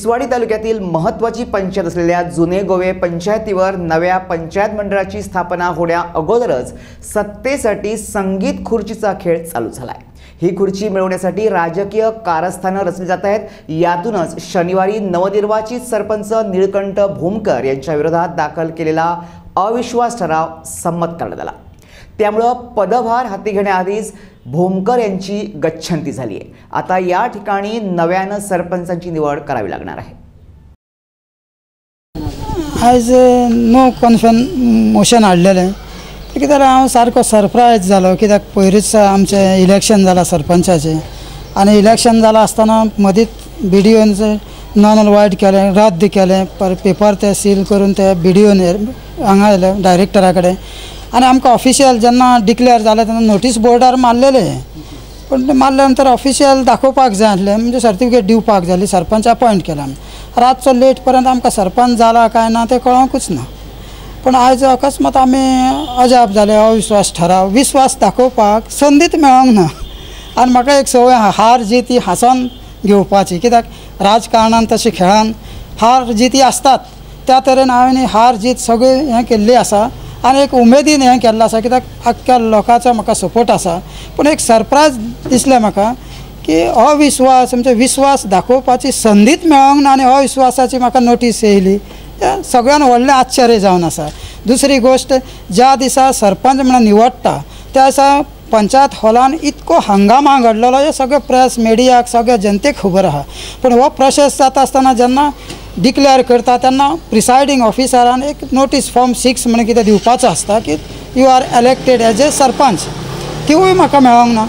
कुसवाडी तालुक्यातील महत्त्वाची पंचायत असलेल्या जुने गोवे पंचायतीवर नव्या पंचायत मंडळाची स्थापना होण्या अगोदरच सत्तेसाठी संगीत खुर्चीचा खेळ चालू झालाय। ही खुर्ची मिळवण्यासाठी राजकीय कारस्थानं रचली जात आहेत। यातूनच शनिवारी नवनिर्वाचित सरपंच निळकंठ भूमकर यांच्या विरोधात दाखल केलेला अविश्वास ठराव संमत करण्यात आला। त्यामुळे पदभार हाती घेण्याआधीच भूमकर यांची गच्छंती झाली आहे। आता या ठिकाणी नव्यानं सरपंचांची निवड करावी लागणार आहे। आज नो कॉन्फिडन्स मोशन हाडलेलें कित्याक हांव सारको सरप्रायज जालो, कित्याक पयलींच आमचें इलेक्शन जालां सरपंचाचें आनी इलेक्शन जालां आसतना मदींच BDOन नॉन वायट केलें, रद्द केलें, पेपर ते सील करून ते BDOन हांगा येलें डायरेक्टरा कडेन आनी आमकां ऑफिशियल जेन्ना डिक्लेअर जालें तेन्ना नोटीस बोर्डार मारलेलें, पण ते मारल्या नंतर ऑफिशियल दाखोवपाक जाय आसलें, म्हणजे सर्टिफिकेट दिवपाक जाय, सरपंच अपॉयंट केला आमी। रातचो लेट पर्यंत आमकां सरपंच जाला काय ना ते कळोंकूच ना। पण आयज अकस्मात आमी अजाप जाले, अविश्वास ठराव विश्वास दाखोवपाक संदीच मेळोंक ना। आनी म्हाका एक संवय हार जीत ही हांसोन घेवपाची, कित्याक राजकारणान तशें खेळान हार जीत आसतात त्या तरेन हांवें हार जीत सगळी हें केल्ली आसा आनी एक उमेदीन हें केल्लें आसा, कित्याक आख्ख्या लोकांचो म्हाका सपोर्ट आसा। पूण एक सरप्रायज दिसलें म्हाका की अविश्वास म्हणजे विश्वास दाखोवपाची संदीच मेळोंक ना आनी अविश्वासाची म्हाका नोटीस येयली। सगळ्यान व्हडलें आश्चर्य जावन आसा। दुसरी गोश्ट, ज्या दिसा सरपंच म्हणून निवडटा त्या दिसा पंचायत हॉलान इतको हंगामा घडलेलो, हे सगळे प्रेस मिडियाक सगळ्या जनतेक खबर आहा। पण हो प्रोसेस जाता आसतना जेन्ना डिक्लेअर करता तेन्ना प्रिसायडींग ऑफिसरान एक नोटीस फॉर्म 6 म्हणून कितें दिवपाचो आसता की you are elected as a sarpanch, तिवूय म्हाका मेळोंक ना।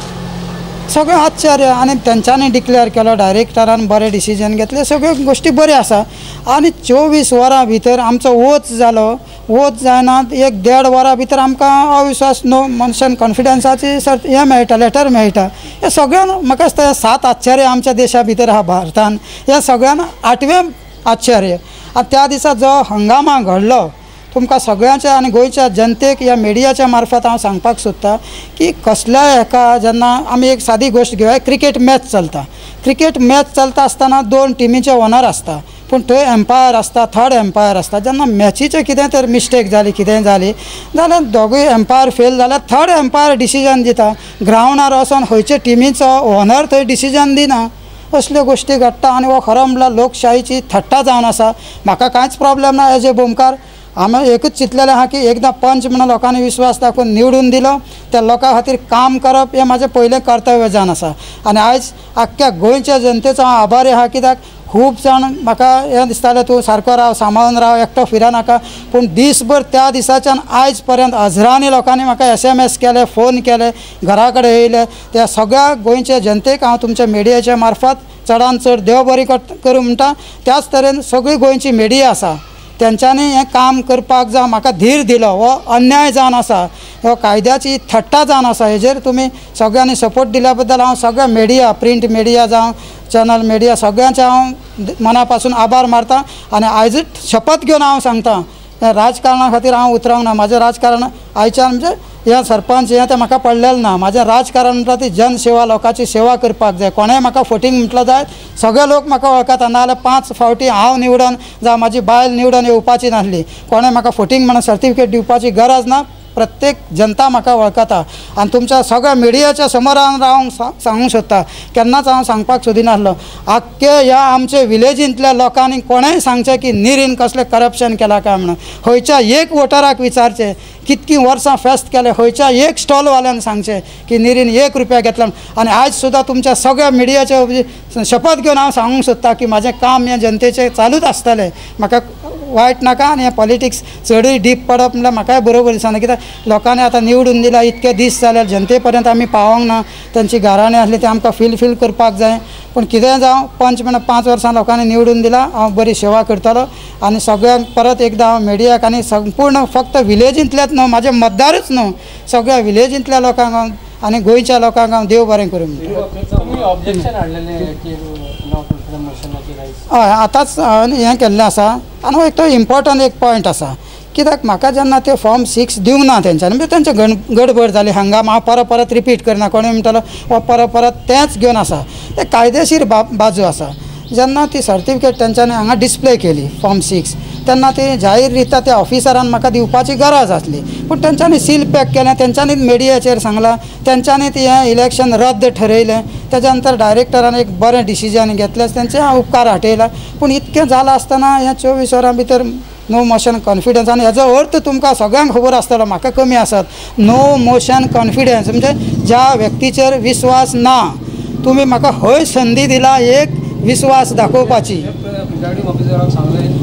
सगळें आश्चर्य। आनी तेंच्यांनी डिक्लेअर केलो, डायरेक्टरान बरें डिसिजन घेतलें, सगळ्यो गोश्टी बऱ्यो आसा। आनी 24 वरां भितर आमचो वोट जालो, वोट जायना 1-1.5 वरां भितर आमकां अविश्वास नो मोशन कॉन्फिडन्साची हें मेळटा, लेटर मेळटा। हे सगळ्यान म्हाका दिसता 7 आश्चर्य आमच्या देशा भितर आहा भारतान, हे सगळ्यान 8वें आश्चर्य। आनी त्या दिसा जो हंगामा घडलो तुमकां सगळ्यांच्या आनी गोंयच्या जनतेक ह्या मिडियाच्या मार्फत हांव सांगपाक सोदतां की कसल्याय हेका जेन्ना आमी एक सादी गोश्ट घेवया, क्रिकेट मॅच चलता, क्रिकेट मॅच चलता आसतना 2 टिमीचे ओनर आसता, पूण थंय एम्पायर आसता, थर्ड एम्पायर आसता। जेन्ना मॅचीचें कितें तर मिस्टेक जाली, कितें जाली जाल्यार दोगूय एम्पायर फेल जाल्यार थर्ड एम्पायर डिसिजन दिता। ग्रावंडार वचोन खंयचे टिमीचो ओनर थंय डिसिजन दिना। असल्यो गोश्टी घडटा आनी हो खरो म्हणल्यार लोकशायेची थट्टा जावन आसा। म्हाका कांयच प्रॉब्लेम ना एज ए भूमकार, हांवें एकूच चिंतलेलें आहा की एकदां पंच म्हणून लोकांनी विश्वास दाखोवन निवडून दिलो, त्या लोकां खातीर काम करप हें म्हाजें पयलें कर्तव्य जावन आसा। आनी आयज आख्ख्या गोंयच्या जनतेचो हांव आभारी आहा, कित्याक खूब जाण म्हाका हें दिसतालें तूं सारको राव, सांबाळून राव, एकटो फिरनाका, पूण दिसभर त्या दिसाच्यान आयज पर्यंत हजारांनी लोकांनी म्हाका SMS केले, फोन केले, घरा कडेन येयले। त्या सगळ्या गोंयच्या जनतेक हांव तुमच्या मिडियाच्या मार्फत चडान चड देव बरी करूं म्हणटा। त्याच तरेन सगळी गोंयची मिडिया आसा तेंच्यांनी हें काम करपाक जावं म्हाका धीर दिलो। हो अन्याय जावन आसा, हो कायद्याची थट्टा जावन आसा, हेजेर तुमी सगळ्यांनी सपोर्ट दिल्या बद्दल हांव सगळ्या मिडिया, प्रिंट मिडिया जावं चॅनल मिडिया सगळ्यांचे हांव मना पासून आभार मारता। आनी आयजूच शपथ घेवन हांव सांगता राजकारणा खातीर हांव उतरोंक ना। म्हाजें राजकारण आयच्यान म्हणजे हें सरपंच हें तें म्हाका पडलेलें ना। म्हाजें राजकारण म्हणटा ती जनसेवा, लोकांची सेवा करपाक जाय। कोणेंय म्हाका फोटींग म्हटलं जायत, सगळे लोक म्हाका वळखता, नाजाल्यार 5 फावटी हांव निवडून जावं म्हाजी बायल निवडून येवपाची नासली। कोणें म्हाका फोटींग म्हणून सर्टिफिकेट दिवपाची गरज ना, प्रत्येक जनता म्हाका वळखता। आनी तुमच्या सगळ्या मिडियाच्या समोरान रावंक सांगूंक सोदता, केन्नाच हांव सांगपाक सोदिनासलो। आख्खे ह्या आमचे विलेजींतल्या लोकांनी कोणेंय सांगचें की निरीन कसलें करप्शन केलां काय म्हणून। खंयच्या एक वोटराक विचारचें कितकीं वर्सां फेस्त केलें, खंयच्या एक स्टॉलवाल्यान सांगचें की निरीन 1 रुपया घेतला। आनी आयज सुद्दां तुमच्या सगळ्या मिडियाचे शपथ घेवन हांव सांगूंक सोदता की म्हाजें काम हें जनतेचें चालूच आसतलें। म्हाका वायट नाका आनी हें पॉलिटिक्स चडूय डीप पडप म्हणल्यार म्हाकाय बरोबर दिसना, कित्याक लोकांनी आतां निवडून दिला, इतके दीस जाले जनते पर्यंत आमी पावोंक ना। तांची घराणी आसली ती आमकां फील करपाक जाय। पूण कितें जावं, पंच म्हणून 5 वर्सां लोकांनी निवडून दिला, हांव बरी सेवा करतलो। आनी सगळ्यांक परत एकदां हांव मिडियाक आनी संपूर्ण फक्त विलेजींतल्याच न्हू, म्हाजे मतदारूच न्हू, सगळ्या विलेजींतल्या लोकांक हांव आनी गोंयच्या लोकांक हांव देव बरें करूं म्हणटा। हय, आतांच हें केल्लें आसा। आनी एक तो इम्पॉर्टंट एक पॉयंट आसा, कित्याक म्हाका जेन्ना ते फॉर्म 6 दिवंक ना तेंच्यांनी, म्हणजे तेंचे गडबड जाली, हंगाम हांव परत रिपीट करना, कोणें म्हणटालो हो परत तेंच घेवन आसा। ते कायदेशीर बाजू आसा। जेन्ना ती सर्टिफिकेट तेंच्यांनी हांगा डिस्प्ले केली फॉर्म 6 तेन्ना ती जाहीर रित्या त्या ऑफिसरान म्हाका दिवपाची गरज आसली पूण तेंच्यांनी सील पॅक केलें तेंच्यांनी मिडियाचेर सांगलां तेंच्यांनी ती हें इलेक्शन रद्द ठरयलें तेज्या नंतर डायरेक्टरान एक बरें डिसिजन घेतलें तेंचे हांव उपकार हाटयला पूण इतकें जालां आसतना ह्या 24 वरां भितर नो मोशन कॉन्फिडन्स आनी हेजो अर्थ तुमकां सगळ्यांक खबर आसतलो म्हाका कमी आसात नो मोशन कॉन्फिडन्स म्हणजे ज्या व्यक्तीचेर विश्वास ना तुमी म्हाका खंय संदी दिला एक विश्वास दाखोवपाची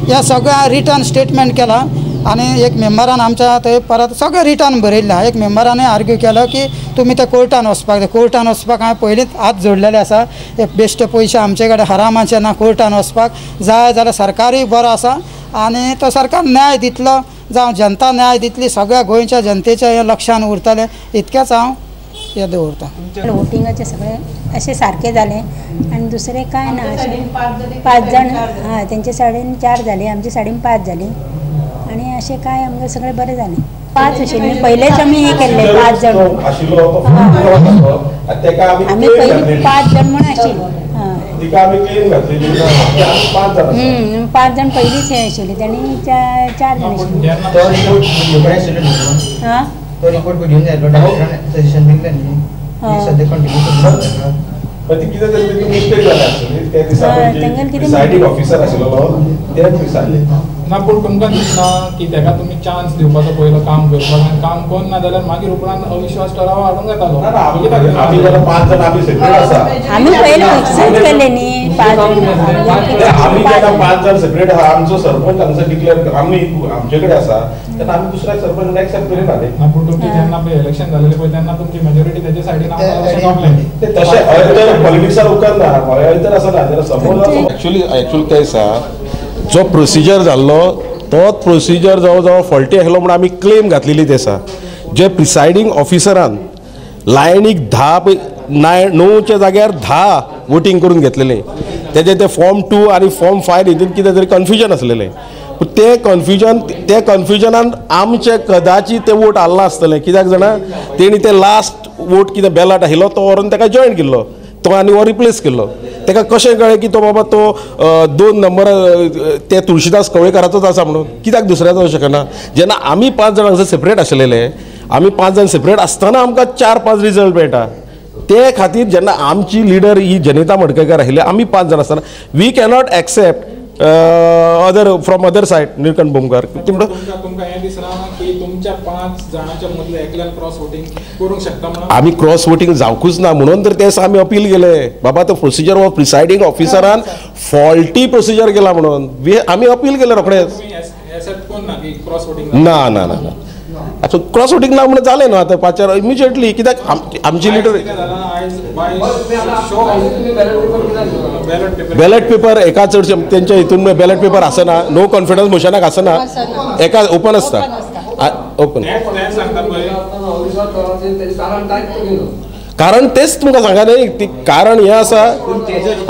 ह्या सगळ्या रिटर्न स्टेटमेंट केला आनी एक मेंबरान आमच्या थंय परत सगळें रिटर्न बरयल्लें आहा एक मेंबरान आर्ग्यू केलो की तुमी ते कोर्टान वचपाक जाय कोर्टान वचपाक हांवें पयलींच हात जोडलेले आसा एक बेश्टे पयशे आमचे कडेन हरामाचे ना कोर्टान वचपाक जाय जाल्यार सरकारूय बरो आसा आनी तो सरकार न्याय दितलो जावं जनता न्याय दितली सगळ्या गोंयच्या जनतेच्या हें लक्षान उरतलें इतकेंच हांव हे दवरता वोटिंगाचे सगळे असे सारखे झाले आणि दुसरे काय ना असे 5 जण हां त्यांचे 4.5 झाले आमचे 5.5 झाले आणि असे काय आमचे सगळे बरे झाले 5 आशिल्ले पहिलेच आम्ही हे केले 5 जण आम्ही पहिले 5 जण म्हणून आशिल्ले 5 जण पहिलीच हे आशिल्ले त्यांनी 4 जण आशिल्ले हां तो रिपोर्ट घेऊन जायलो डायरेक्टरान सजेशन दिले न्ही सध्या कंटिन्यू पण ती कितें तरी तितून मिस्टेक जाल्या आसतली त्या दिसा कितें प्रिसायडिंग ऑफिसर आशिल्लो तेच विचारले ना पूण तुमकां दिसना की तेका तुमी चान्स दिवपाचो पयलो काम करपाक आनी काम कोण ना जाल्यार मागीर उपरांत अविश्वास ठराव हाडूंक येतालो आमी जाल्यार 5 जण आमी सेपरेट आसा आम्ही पहिले एक्सचेंज केले न्ही 5 आमी जेन्ना 5 जण सेपरेट आहा आमचो सरपंच हांगसर डिक्लेअर आमी आमचे कडेन आसा तेन्ना आमी दुसऱ्या सरपंच एक्सेप्ट करिना ना पूण तुमची जेन्ना पळय इलेक्शन जालेलें पळय तेन्ना तुमची मेजॉरिटी तेजे सायडीन अशें जमलें ते तशें तर पॉलिटिक्सान उपकारना तर आसा ना जाल्यार समोर एक्चुअली काय आसा जो प्रोसिजर जाल्लो तोच प्रोसिजर जवळ फॉल्टी आसलो म्हणून आमी क्लेम घातलेली ते आसा जे प्रिसायडींग ऑफिसरान लायनीक 9च्या जाग्यार 10 वोटींग करून घेतलेले तेजे ते फॉर्म 2 आनी फॉर्म 5 हितून कितें तरी कन्फ्युजन आसलेलें ते कन्फ्युजनान आमचे कदाचित ते वोट हाल्ला आसतलें कित्याक जाणा तेणी ते लास्ट वोट कितें बॅलट आशिल्लो तो व्हरून ताका जॉयन केल्लो तो आनी हो रिप्लेस केल्लो ताका कशें कळ्ळें की तो बाबा तो 2 नंबर ते तुळशीदास कवळेकाराचोच आसा म्हणून कित्याक दुसऱ्याचो असो शकना जेन्ना आमी 5 जाण हांगसर सेपरेट आशिल्ले आमी 5 जाण सेपरेट आसतना आमकां 4-5 रिजल्ट मेळटा ते खातीर जेन्ना आमची लिडर ही जनिता मडकयकार आशिल्ले आमी 5 जाण आसतना we cannot accept from other side Nilkanth Bomkar तुमकां हें दिसना की तुमच्या 5 जाणांच्या मदले एकल्यान क्रॉस वोटिंग करूंक शकता म्हणून आमी क्रॉस वोटिंग जावकूच ना म्हणून तर ते आमी अपील केले बाबा तो प्रोसिजर ऑफ प्रिसायडींग ऑफिसरान फॉल्टी प्रोसिजर केला म्हणून आमी अपील केले रोखडेच ना ना ना ना आता क्रॉस वोटिंग ना म्हणून जालें न्हू आतां 5 इमिजिएटली कित्याक आमची लिडर बॅलेट पेपर एका चडशे तेंच्या हितून बॅलेट पेपर आसना नो कॉन्फिडन्स मोशनाक आसना एका ओपन आसता ओपन कारण तेच तुमकां सांगा न्ही कारण हें आसा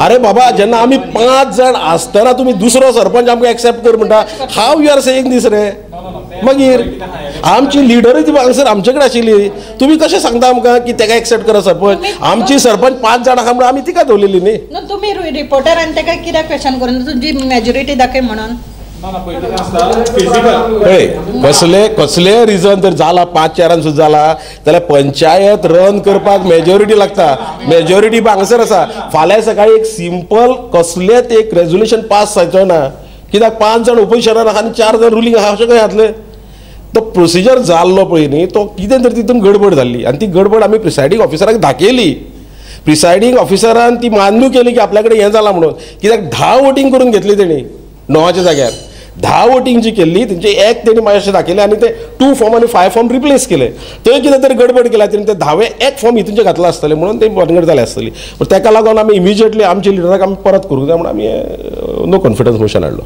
अरे बाबा जेन्ना आमी 5 जाण आसतना तुमी दुसरो सरपंच आमकां एक्सेप्ट कर म्हणटा हाव यू आर सेयींग दीस रे मागीर आमची लिडरूय ती हांगसर आमचे कडेन आशिल्ली तुमी कशें सांगता आमकां की ताका एक्सेप्ट करा सरपंच आमची सरपंच 5 जाणां आहा म्हणून आमी तिका दवरलेली न्ही तुमी रिपोर्टरान ताका कित्याक क्वेश्चन करून तुजी मेजॉरिटी दाखय म्हणून कसले रिजन तर जाला 5-4 सुद्धा जाला जाल्यार पंचायत रन करपाक मेजॉरिटी लागता मेजॉरिटी हांगसर आसा फाल्यां सकाळी एक सिंपल कसलेच एक रेजोल्युशन पास जावचो ना कित्याक 5 जाण ओपोजिशनान आहा आनी 4 जाण रुलींग आहा अशें खंय जातलें तो प्रोसिजर जाल्लो पळय न्ही तो कितें तरी तितून गडबड जाल्ली आनी ती गडबड आमी प्रिसायडींग ऑफिसराक दाखयली प्रिसायडींग ऑफिसरान ती मान्य केली की आपल्या कडेन हें जालां म्हणून कित्याक 10 वोटींग करून घेतली तेणी 9च्या जाग्यार 10 वोटींग जी केल्ली तेंचे एक तेणी मातशें दाखयलें आनी ते 2 फॉर्म आनी 5 फॉर्म रिप्लेस केले थंय कितें तरी गडबड केल्या तेणी ते 10वें एक फॉर्म हितूनचे घातला आसतले म्हणून ते बनगड जाले आसतली पूण ताका लागून आमी इमिजिएटली आमच्या लिडराक आमी परत करूंक जाय म्हणून आमी नो कॉन्फिडन्स मोशन हाडलो